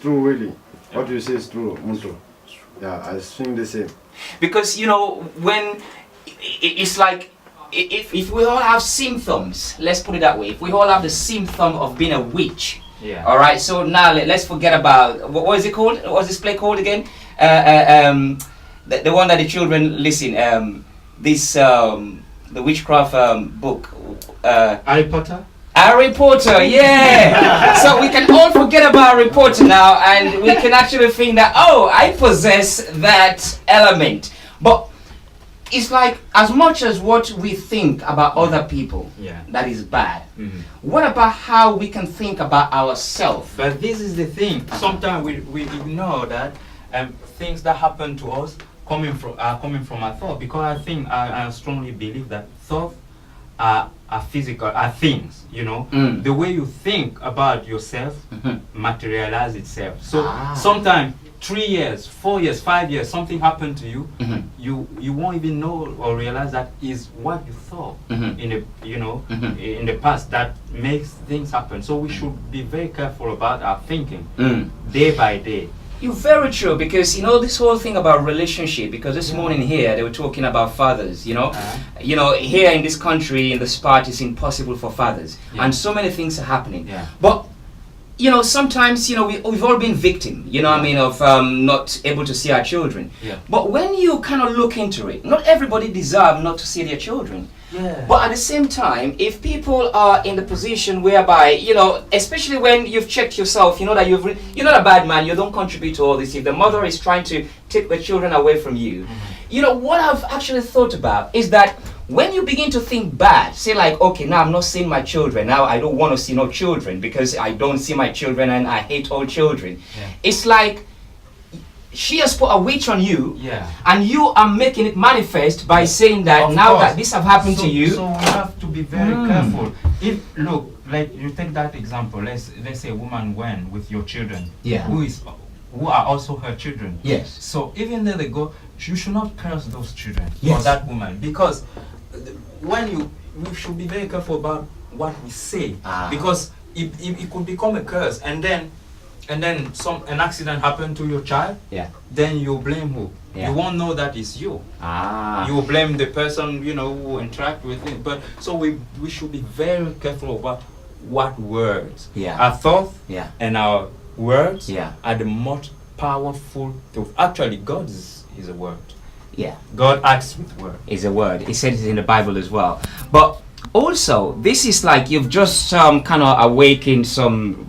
true, really. What you say is true, Muntu. Yeah, I think the same. Because, you know, when it's like, if we all have symptoms, let's put it that way, if we all have the symptom of being a witch, all right, so now let's forget about, what is it called? What's this play called again? The one that the children listen, the witchcraft book. Harry Potter? Harry Potter, yeah! So we can all forget about Harry Potter now, and we can actually think that, oh, I possess that element. But it's like, as much as what we think about other people, that is bad, what about how we can think about ourselves? But this is the thing, sometimes we ignore that things that happen to us coming from our thought, because I strongly believe that thoughts are physical, are things, you know. The way you think about yourself materialize itself. So sometimes 3 years, 4 years, 5 years, something happened to you, you won't even know or realize that is what you thought in the past that makes things happen. So we should be very careful about our thinking day by day. You're very true, because you know this whole thing about relationship, because this morning here they were talking about fathers, you know. You know, here in this country, in this part, it's impossible for fathers, and so many things are happening. But you know, sometimes, you know, we've all been victim, you know what I mean, of not able to see our children. But when you kind of look into it, not everybody deserves not to see their children. But at the same time, if people are in the position whereby, you know, especially when you've checked yourself, you know that you're not a bad man, you don't contribute to all this. If the mother is trying to take the children away from you, you know, what I've actually thought about is that when you begin to think bad, say like, okay, now I'm not seeing my children, now I don't want to see no children because I don't see my children and I hate all children. It's like she has put a witch on you, and you are making it manifest by saying that now that this have happened to you. So we have to be very careful. If look, like you take that example, let's say a woman went with your children, who are also her children. So even though they go, you should not curse those children or that woman, because when we should be very careful about what we say, because it could become a curse, and then an accident happened to your child, then you blame who? You won't know that it's you. You blame the person, you know, who interact with it. But so we should be very careful about what words. Our thoughts and our words are the most powerful tool. Actually, God is a word. God acts with word. Is a word. He said it in the Bible as well. But also, this is like you've just kind of awakened some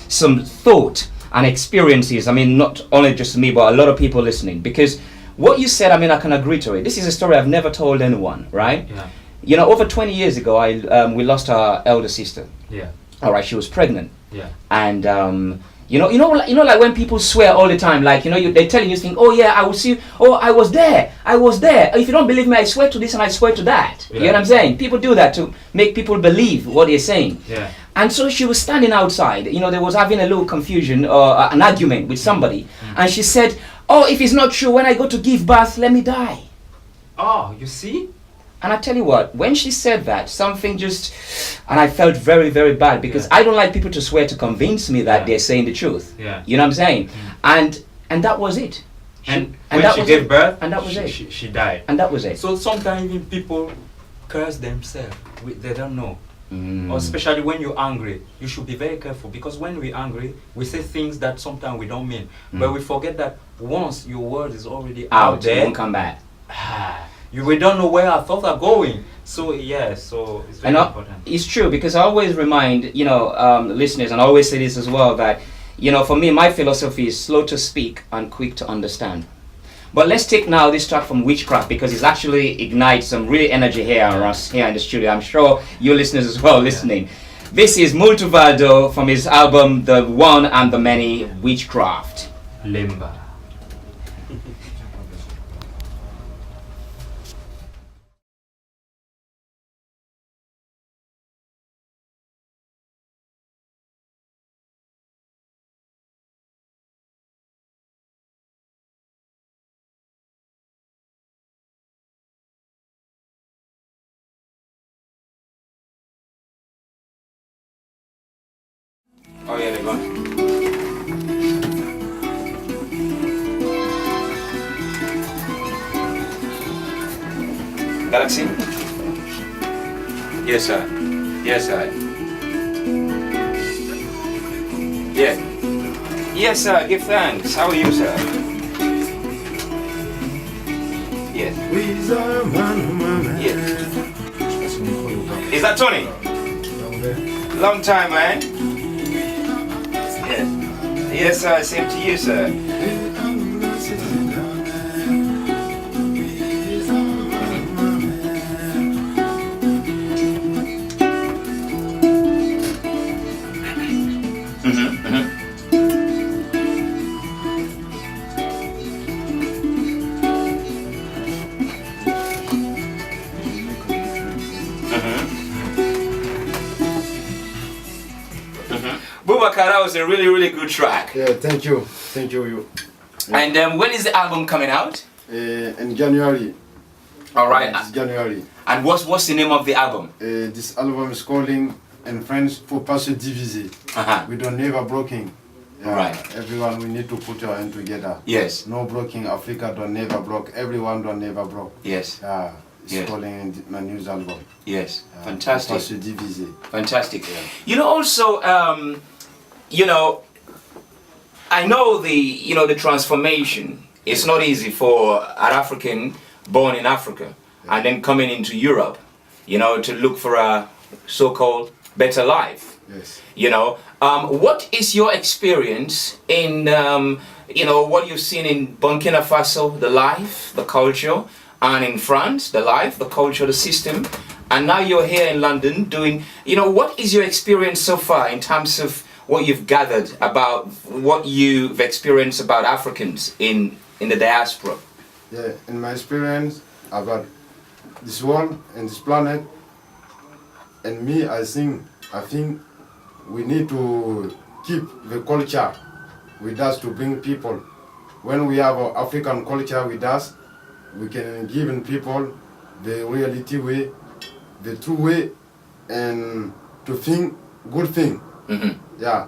thought and experiences. I mean, not only just me, but a lot of people listening. Because what you said, I mean, I can agree to it. This is a story I've never told anyone, right? You know, over 20 years ago, we lost our elder sister. All right, she was pregnant. And you know, like when people swear all the time, like, you know, they're telling you things. Oh yeah, I will see you. Oh, I was there. If you don't believe me, I swear to this and I swear to that. You know what I'm saying? People do that to make people believe what they're saying. And so she was standing outside. You know, there was having a little confusion or an argument with somebody, and she said, "Oh, if it's not true, when I go to give birth, let me die." Oh, you see? And I tell you what, when she said that, something just, and I felt very, very bad, because I don't like people to swear to convince me that they're saying the truth. You know what I'm saying? And that was it. And when she gave birth, and that was it. She died. And that was it. So sometimes even people curse themselves. They don't know. Or especially when you're angry, you should be very careful, because when we're angry, we say things that sometimes we don't mean. But we forget that once your word is already out there, it won't come back. We don't know where our thoughts are going. So so it's very important. It's true, because I always remind, you know, listeners, and I always say this as well, that, you know, for me, my philosophy is slow to speak and quick to understand. But let's take now this track from Witchcraft, because it's actually ignites some really energy here on us here in the studio. I'm sure you listeners as well listening. This is Muntu Valdo from his album The One and the Many, Witchcraft. Limba. Oh yeah, they're gone. Galaxy? Yes, sir. Yes, sir. Yeah. Yes, sir. Give thanks. How are you, sir? Yes. Yes. Is that Tony? Long time, man. Yes. Yes, sir. Same to you, sir. Boubacar, that was a really, really good track. Yeah, thank you. Thank you. Yeah. And when is the album coming out? In January. All right. It's January. And what's the name of the album? This album is calling in French "Faut pas se diviser." We don't never broken. Yeah, right. Everyone, we need to put our hand together. Yes. No broken. Africa don't never broke. Everyone don't never broke. Yes. It's calling in my new album. Yes. Fantastic. Faut pas se diviser. Fantastic. Yeah. You know, also, you know, I know the transformation. It's not easy for an African born in Africa and then coming into Europe, you know, to look for a so-called better life. Yes. You know, what is your experience in, you know, what you've seen in Burkina Faso, the life, the culture, and in France, the life, the culture, the system, and now you're here in London doing, you know, what is your experience so far in terms of what you've gathered about what you've experienced about Africans in the diaspora? Yeah, in my experience about this world and this planet, and me, I think we need to keep the culture with us to bring people. When we have our African culture with us, we can give people the reality way, the true way, and to think good thing. Yeah.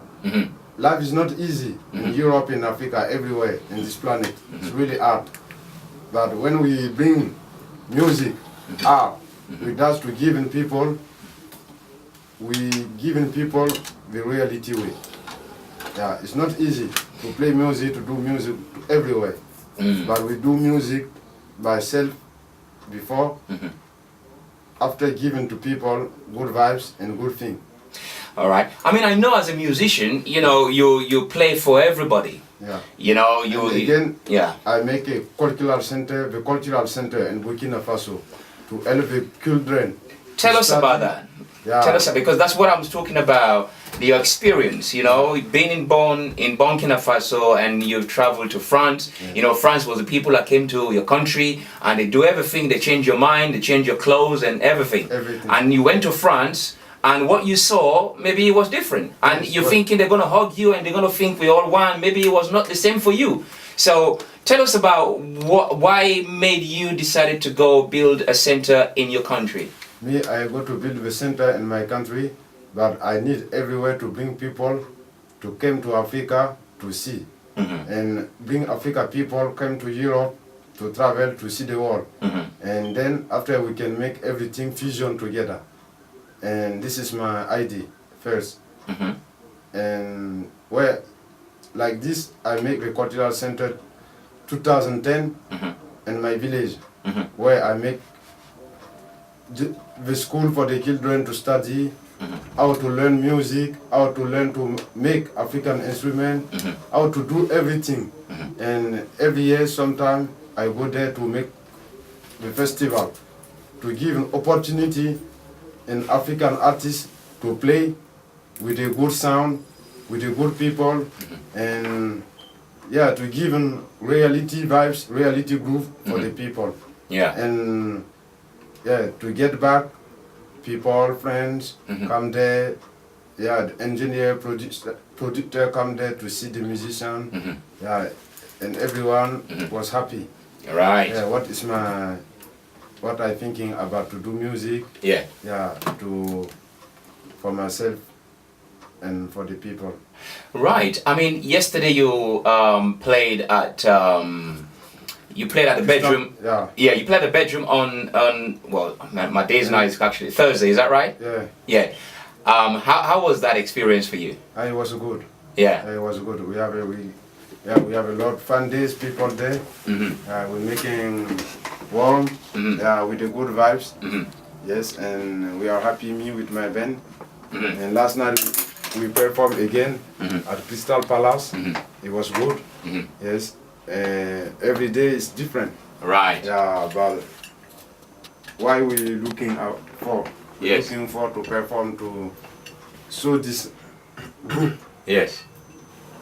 Life is not easy in Europe, in Africa, everywhere in this planet. It's really hard. But when we bring music art with us to giving people, we giving people the reality way. Yeah, it's not easy to play music, to do music everywhere. But we do music by self before, after giving to people good vibes and good thing. All right. I mean, I know as a musician, you know, you play for everybody. Yeah. You know, I make a cultural center, the cultural center in Burkina Faso, to help the children. Tell us about that. Yeah. Tell us, because that's what I'm talking about, your experience, you know, being born in Burkina Faso and you've traveled to France. You know, France was the people that came to your country and they do everything. They change your mind, they change your clothes and everything. And you went to France. And what you saw, maybe it was different. And yes, you're thinking they're going to hug you and they're going to think we all one. Maybe it was not the same for you. So tell us about why made you decided to go build a center in your country? Me, I go to build the center in my country, but I need everywhere to bring people to come to Africa to see. And bring Africa people come to Europe to travel to see the world. And then after we can make everything fusion together. And this is my idea first. And where, like this, I make the cultural center 2010 in my village, where I make the school for the children to study, how to learn music, how to learn to make African instrument, how to do everything. And every year, sometime, I go there to make the festival, to give an opportunity in African artists to play with a good sound, with a good people, and yeah, to give them reality vibes, reality groove for the people. Yeah. And yeah, to get back, people, friends, come there. Yeah, the engineer, producer come there to see the musician. Yeah, and everyone was happy. Right. Yeah, what I thinking about to do music. Yeah. Yeah, for myself and for the people. Right. I mean, yesterday you played at you played at the bedroom. Yeah. Yeah, you played at the bedroom on well, my days now is actually Thursday. Is that right? Yeah. Yeah. How was that experience for you? It was good. Yeah. It was good. We have a lot of fun days. People there. We're making warm. With the good vibes. Yes, and we are happy. Me with my band. And last night we performed again at Crystal Palace. It was good. Yes. Every day is different. Right. Yeah, but why we looking out for? Yes. Looking for to perform to show this group. Yes.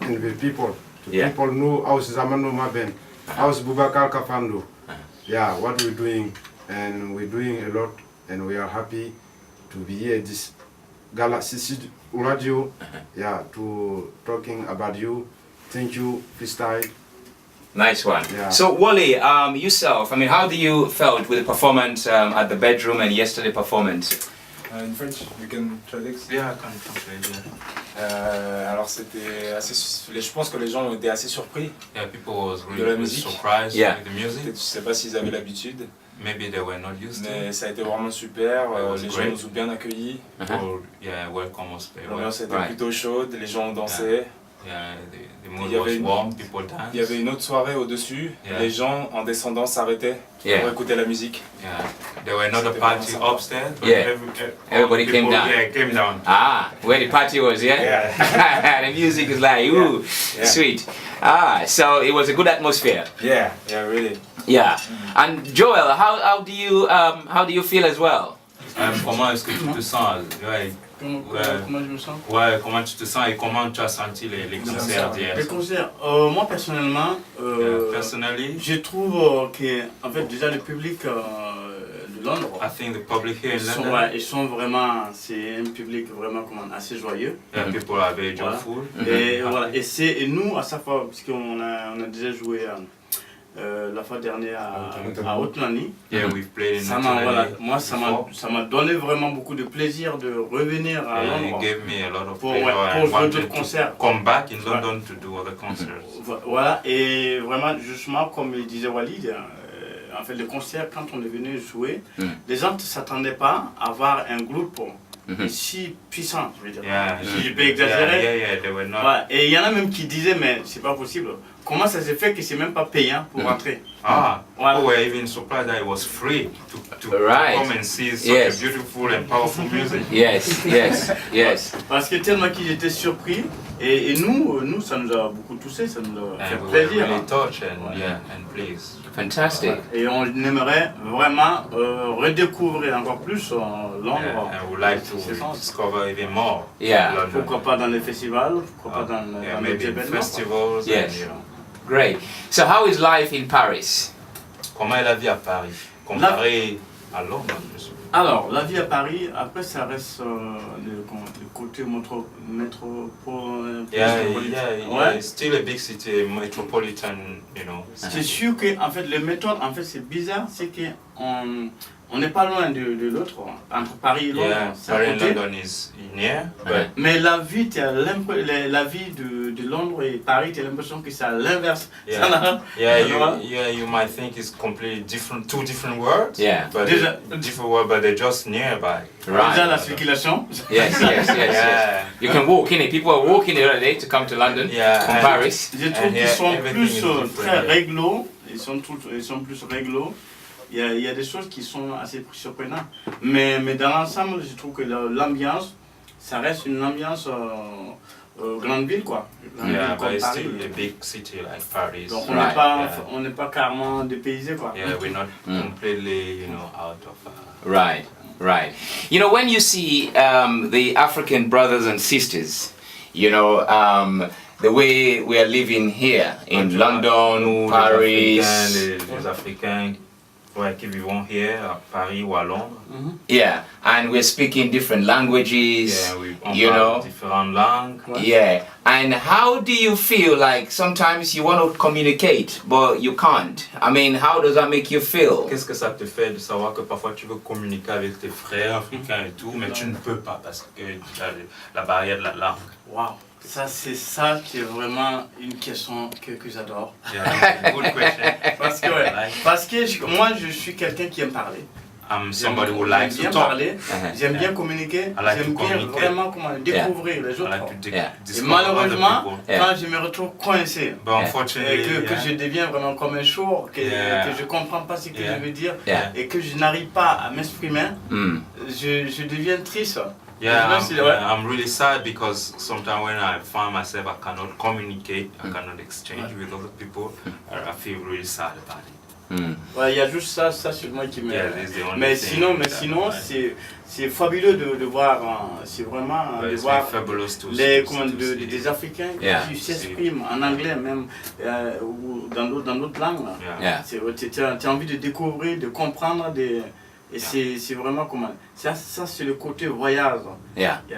And the people. Yeah. People know House Zamano Maben, House Boubacar Kafando. Yeah, what we're doing, and we're doing a lot, and we are happy to be here this Galaxy Radio. Yeah, to talking about you. Thank you, Freestyle. Nice one. Yeah. So Wally, yourself, I mean, how do you felt with the performance at the bedroom and yesterday performance? In French, you can translate? Yeah, I can translate. Alors c'était assez, je pense que les gens ont été assez surpris. Yeah, people was de la really musique. surprised Yeah. with the music. Je sais pas s'ils avaient l'habitude, Maybe they were not used to mais it. ça a été vraiment super. was Les gens great. nous ont bien accueillis. People, yeah, welcome us very well. L'ambiance était Right. plutôt chaude, les gens ont dansé. Yeah, the mood Il y avait was une- warm, people danced. Il y avait une autre soirée au-dessus. Yeah. Les gens en descendant s'arrêtaient Yeah. pour écouter la musique. Yeah, there were another C'était party vraiment sympa. upstairs. But Yeah. all Everybody the came people, down. Yeah, came down. Ah, where the party was, yeah? The music is like, ooh, Yeah. sweet. So it was a good atmosphere. Yeah, really. Yeah. And Joel, how do you feel as well? Comment est-ce que tu te sens? Ouais. Comment je me sens? Ouais, comment tu te sens et comment tu as senti les concerts d'hier? Les concerts, moi personnellement, Personally, je trouve que en fait déjà le public de Londres, I think the public here in London, ils sont vraiment, c'est un public vraiment assez joyeux. people are very Voilà. joyful. Et voilà, et nous à chaque fois, parce qu'on a déjà joué la fois dernière à Autlani. Yeah, we've played in Ça m'a, voilà, Italy moi before. ça m'a donné vraiment beaucoup de plaisir de revenir à Yeah, Londres. it gave me a lot of Pour- pleasure ouais, and pour jouer wanted d'autres to concerts. come back in London to do other concerts. Voilà, et vraiment, justement, comme il disait Walid, en fait, le concert, quand on est venu jouer, les gens ne s'attendaient pas à voir un groupe si puissant, je veux dire. Yeah, Si je peux exagérer. yeah, they were not. Voilà. Et il y en a même qui disaient, mais c'est pas possible. Comment ça s'est fait que c'est même pas payant pour rentrer? We were even surprised that it was free to Right. come and see such Yes. a beautiful and powerful music. Yes. Parce que tellement qu'ils étaient surpris, et nous, ça nous a beaucoup touché, ça nous a fait And we were plaisir. really touched and pleased. Fantastic. Et on aimerait vraiment redécouvrir encore plus Londres. Yeah, and would like to C'est ça. discover even more. Yeah. London. Pourquoi pas dans les festivals, pourquoi pas dans les maybe in événements. festivals. Yes. And, you know. Great. So how is life in Paris? Comment est la vie à Paris comparé à Londres, je suppose. Alors, la vie à Paris, après ça reste le côté métropolitain. Yeah, it's still a big city, metropolitan, you know. C'est sûr que en fait, les méthodes, en fait, c'est bizarre, c'est que on n'est pas loin de l'autre, entre Paris et Londres. Yeah, c'est à Paris and côté. London is near, but Mais la vie, la vie de Londres et Paris, tu as l'impression que c'est à l'inverse. Yeah. Ça n'a- you might think it's completely different, two different words. Yeah. But Déjà- different words, but they're just nearby. Right. Déjà la circulation. Yes. Yeah. You can walk in it. People are walking the other day to come to London from And- Paris. Je trouve And qu'ils here, sont everything plus is different, très yeah. réglo, ils sont plus réglo. Il y a des choses qui sont assez surprenantes. Mais dans l'ensemble, je trouve que l'ambiance, ça reste une ambiance grande ville, quoi. Grande ville Yeah, comme but it's Paris. still a big city like Paris. Donc Right, on n'est pas carrément dépaysé, quoi. Yeah, we're not completely, out of. Right. You know, when you see the African brothers and sisters, the way we are living here in London, Paris. Les Africains qui vivent here à Paris ou à Londres. Yeah, and we're speaking different languages. Yeah, on parle différentes langues. Yeah, and how do you feel like sometimes you want to communicate but you can't? I mean, how does that make you feel? Qu'est-ce que ça te fait de savoir que parfois tu veux communiquer avec tes frères africains et tout, mais tu ne peux pas parce que la barrière de la langue? Waouh, Ça, c'est ça qui est vraiment une question que j'adore. Yeah, good question. Parce que moi, je suis quelqu'un qui aime parler. I'm somebody who J'aime likes bien to talk. parler, j'aime bien communiquer, like j'aime to bien communicate. vraiment découvrir les I autres. like to Et discover malheureusement, other people. quand je me retrouve coincé, But unfortunately, que je deviens vraiment comme un sourd, que je ne comprends pas ce que je veux dire et que je n'arrive pas à m'exprimer, je deviens triste. Yeah, I'm really sad because sometimes when I find myself I cannot communicate, I cannot exchange with other people, I feel really sad about it. Ouais, il y a juste ça sur moi qui me... mais sinon, c'est fabuleux de voir, c'est vraiment de voir des Africains qui s'expriment en anglais même, ou dans d'autres langues. Tu as envie de découvrir, de comprendre, et c'est vraiment comment... Ça c'est le côté voyage.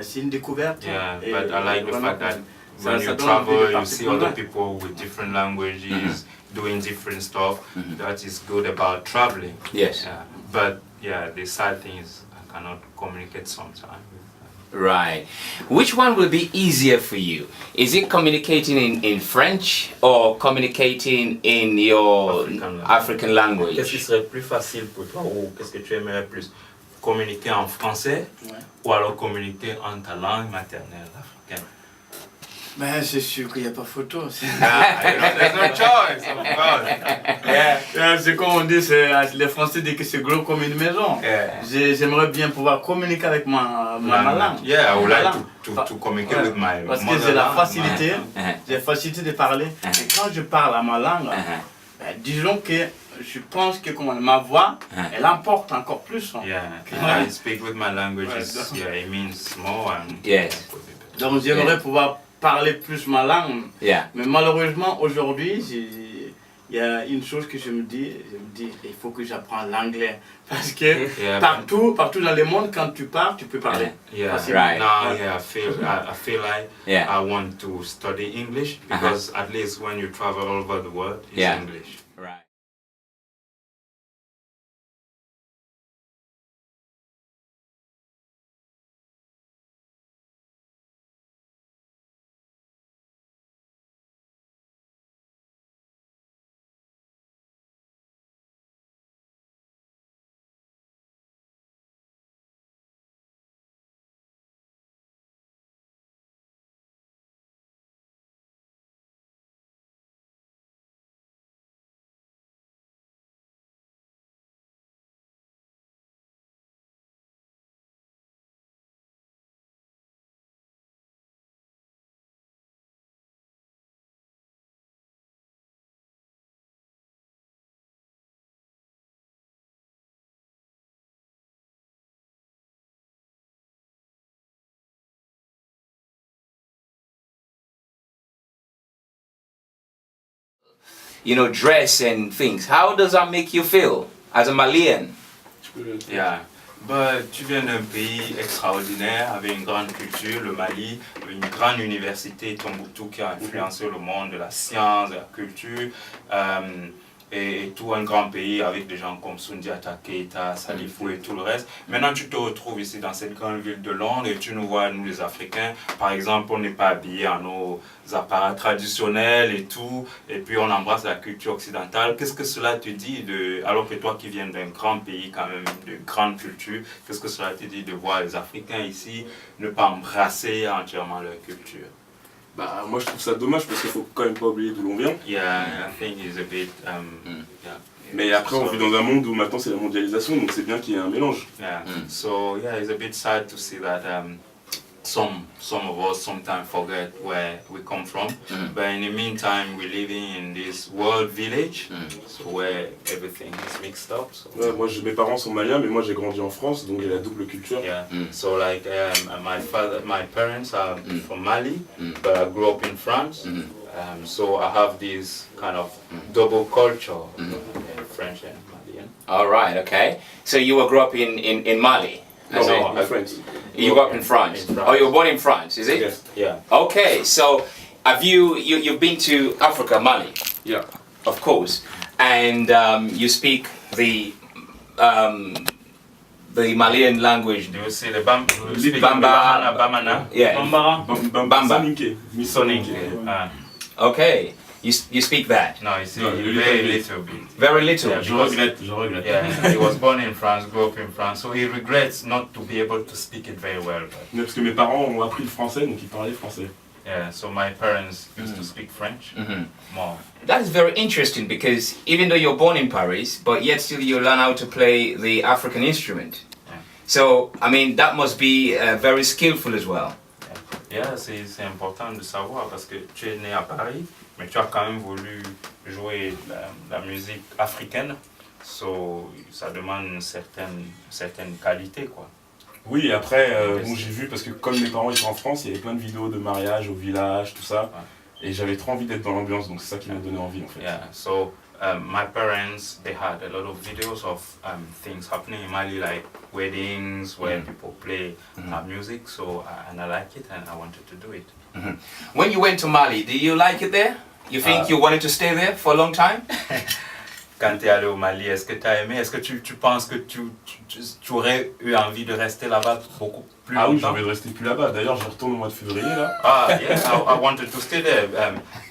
C'est une découverte. Yeah, but I like the fact that when you travel, you see other people with different languages, doing different stuff. That is good about traveling. Yes. But yeah, the sad thing is I cannot communicate sometimes. Right. Which one will be easier for you? Is it communicating in French or communicating in your African language? Qu'est-ce qui serait plus facile pour toi ou qu'est-ce que tu aimerais plus? Communiquer en français ou alors communiquer en ta langue maternelle africaine? Ben, c'est sûr qu'il n'y a pas photo. There's no choice, of course. C'est comme on dit, les Français disent que c'est gros comme une maison. J'aimerais bien pouvoir communiquer avec ma langue. Yeah, I would like to communicate with my Parce que j'ai la facilité, de parler. Et quand je parle à ma langue, disons que je pense que ma voix, elle emporte encore plus. Yeah, I speak with my languages. It means more. Donc j'aimerais pouvoir parler plus ma langue. Mais malheureusement, aujourd'hui, il y a une chose que je me dis, il faut que j'apprenne l'anglais. Parce que partout dans le monde, quand tu parles, tu peux parler. Right. Now, I feel like I want to study English because at least when you travel all over the world, it's English. Right. You know, dress and things. How does that make you feel as a Malian? Yeah, but tu viens d'un pays extraordinaire avec une grande culture, le Mali, une grande université, Tombouctou, qui a influencé le monde de la science, de la culture, et tout un grand pays avec des gens comme Sundiata Keita, Salifou et tout le reste. Maintenant, tu te retrouves ici dans cette grande ville de Londres et tu nous vois, nous les Africains, par exemple, on n'est pas habillés en nos apparats traditionnels et tout, et puis on embrasse la culture occidentale. Qu'est-ce que cela te dit, alors que toi qui viens d'un grand pays quand même, de grande culture, qu'est-ce que cela te dit de voir les Africains ici ne pas embrasser entièrement leur culture? Bah, moi je trouve ça dommage parce qu'il faut quand même pas oublier d'où l'on vient. Yeah, I think it's a bit, Mais après on vit dans un monde où maintenant c'est la mondialisation, donc c'est bien qu'il y ait un mélange. Yeah. So yeah, it's a bit sad to see that some of us sometimes forget where we come from. But in the meantime, we're living in this world village, so where everything is mixed up. So. Ouais, moi mes parents sont maliens, mais moi j'ai grandi en France, donc j'ai la double culture. Yeah. So like my parents are from Mali, but I grew up in France. So I have this kind of double culture, French and Malian. All right, okay. So you grew up in Mali? No, in France. You grew up in France? Oh, you were born in France, is it? Yes. Yeah. Okay, so have you've been to Africa, Mali? Yeah. Of course. And you speak the the Malian language. Do you see the Bamba? Bamba. Yeah. Bamba. Soninke. Okay. You speak that? No, it's very little bit. Very little. Yeah, Je regrette. Yeah, he was born in France, grew up in France, so he regrets not to be able to speak it very well. But Parce que mes parents ont appris le français, donc ils parlaient français. yeah, so my parents used to speak French more. That is very interesting because even though you're born in Paris, but yet still you learn how to play the African instrument. Yeah. So, I mean, that must be very skillful as well. Yeah, c'est important de savoir parce que tu es né à Paris, mais tu as quand même voulu jouer la musique africaine, so ça demande une certaine qualité, quoi. Oui, et après, bon, j'ai vu, parce que comme mes parents étaient en France, il y avait plein de vidéos de mariage au village, tout ça, et j'avais trop envie d'être dans l'ambiance, donc c'est ça qui m'a donné envie en fait. Yeah, so my parents, they had a lot of videos of things happening in Mali, like weddings where people play music, so and I like it and I wanted to do it. When you went to Mali, did you like it there? You think you wanted to stay there for a long time? Quand tu es allé au Mali, est-ce que tu as aimé? Est-ce que tu penses que tu aurais eu envie de rester là-bas beaucoup plus longtemps? Ah oui, j'ai envie de rester plus là-bas. D'ailleurs, je retourne au mois de février là. Ah, yes, I wanted to stay there.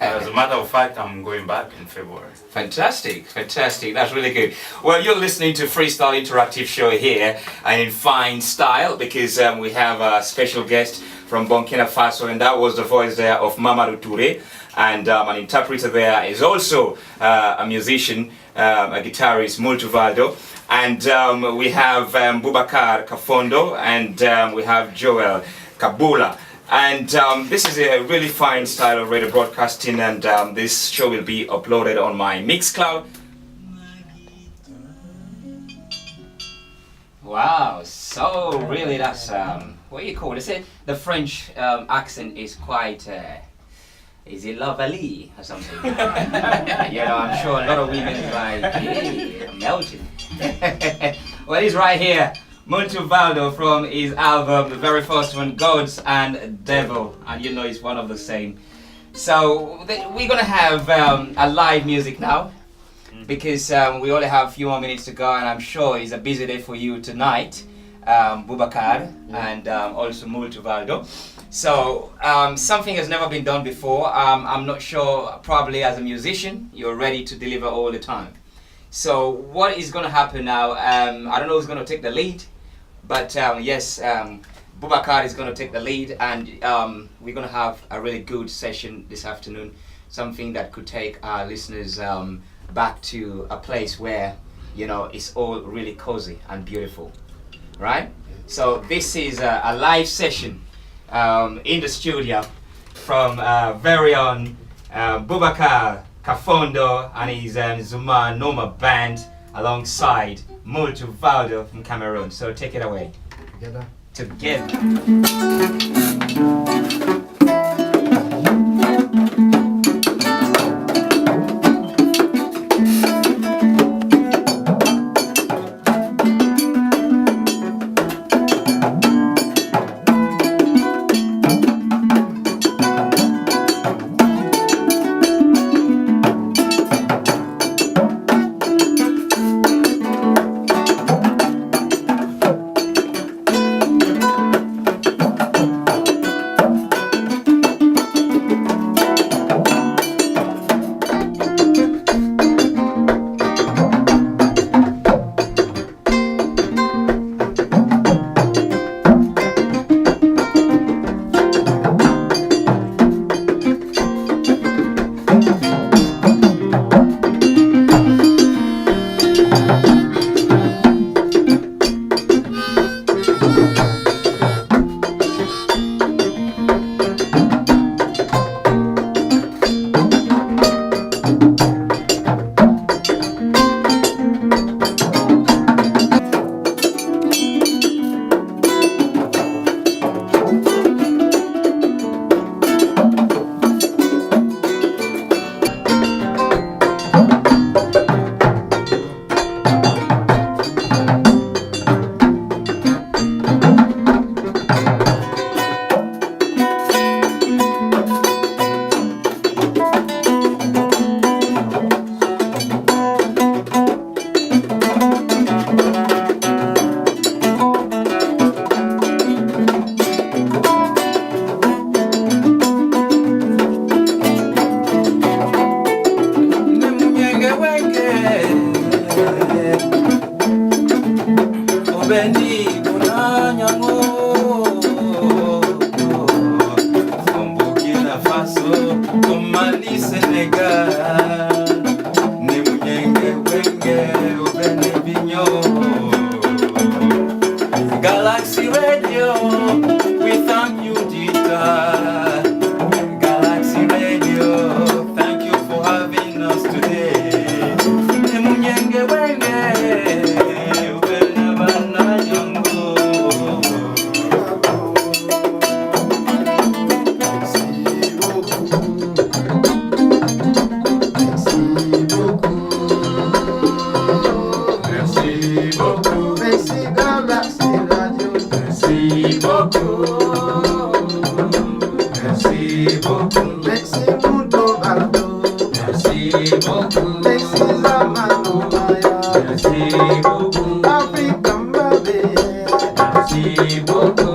As a matter of fact, I'm going back in February. Fantastic, fantastic. That's really good. Well, you're listening to Freestyle Interactive Show here and in fine style because we have a special guest from Burkina Faso, and that was the voice there of Mamadou Touré. And an interpreter there is also a musician, a guitarist, Muntu Valdo. And we have Boubacar Kafando, and we have Joel Kabula. And this is a really fine style of radio broadcasting, and this show will be uploaded on my Mixcloud. Wow, so really that's, what do you call it? The French accent is quite... is it lovely or something? You know, I'm sure a lot of women are like, hey, I'm melting. Well, he's right here, Muntu Valdo from his album, the very first one, Gods and Devil, and you know it's one of the same. So we're gonna have a live music now, because we only have a few more minutes to go, and I'm sure it's a busy day for you tonight, Boubacar, and also Muntu Valdo. So something has never been done before. I'm not sure, probably as a musician, you're ready to deliver all the time. So what is going to happen now, I don't know who's going to take the lead, but yes, Boubacar is going to take the lead, and we're going to have a really good session this afternoon, something that could take our listeners back to a place where, you know, it's all really cozy and beautiful, right? So this is a live session in the studio from very own Boubacar Kafando and his Zuma Noma band alongside Muntu Valdo from Cameroon. So take it away. Together. Senegal, ne munyenge wenge ubene binyo. Galaxy Radio, we thank you, Dita. Galaxy Radio, thank you for having us today. Ne munyenge wenge ubene bana jongo. Merci Muntu Valdo. Merci beaucoup. Merci Zamano Maya. Merci beaucoup. African baby. Merci beaucoup.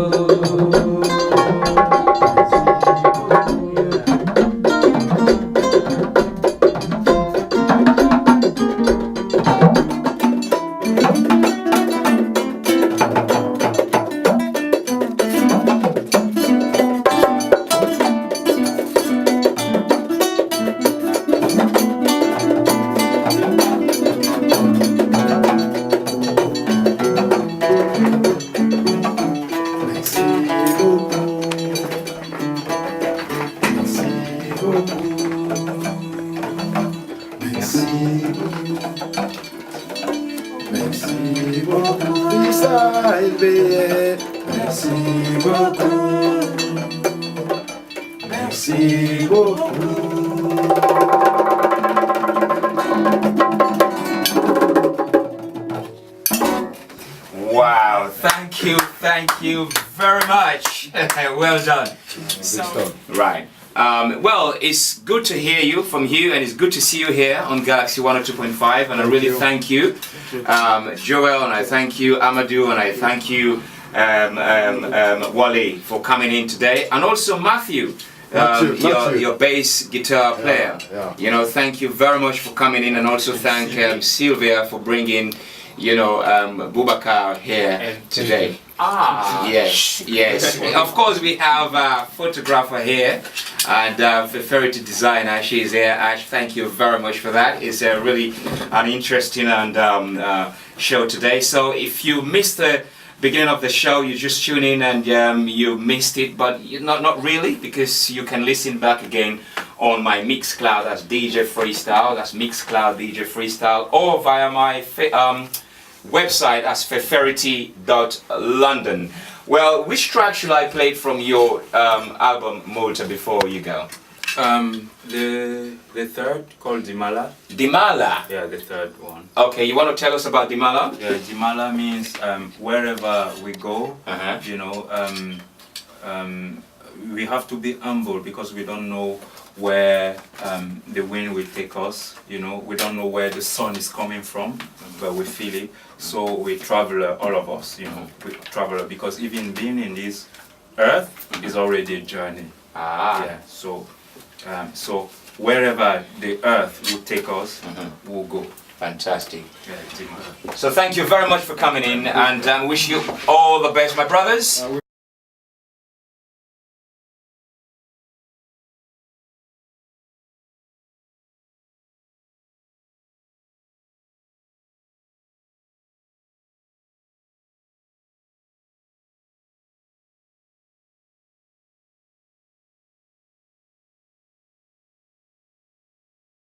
Merci beaucoup, Freestyle, baby. Merci beaucoup. Merci beaucoup. Wow, thank you very much. Well done. Right. Well, it's good to hear you from you, and it's good to see you here on Galaxy 102.5, and I really thank you, Joel, and I thank you, Amadou, and I thank you, Wally, for coming in today, and also Matthew. Your bass guitar player. You know, thank you very much for coming in, and also thank Sylvia for bringing, you know, Boubacar here today. Yes. Of course, we have a photographer here, and Feferity Designer. She is here. Ash, thank you very much for that. It's really an interesting and show today. So if you missed the beginning of the show, you just tune in and you missed it, but not really, because you can listen back again on my Mixcloud. That's DJ Freestyle. That's Mixcloud DJ Freestyle, or via my website as feferity.london. Well, which track should I play from your album Malta before you go? The third, called Dimala. Dimala? Yeah, the third one. Okay, you want to tell us about Dimala? Yeah, Dimala means wherever we go, you know, we have to be humble, because we don't know where the wind will take us, you know. We don't know where the sun is coming from, but we feel it. So we travel, all of us, you know, we travel, because even being in this earth is already a journey. Yeah, so wherever the earth will take us, we'll go. Fantastic. Yeah, so thank you very much for coming in, and wish you all the best, my brothers.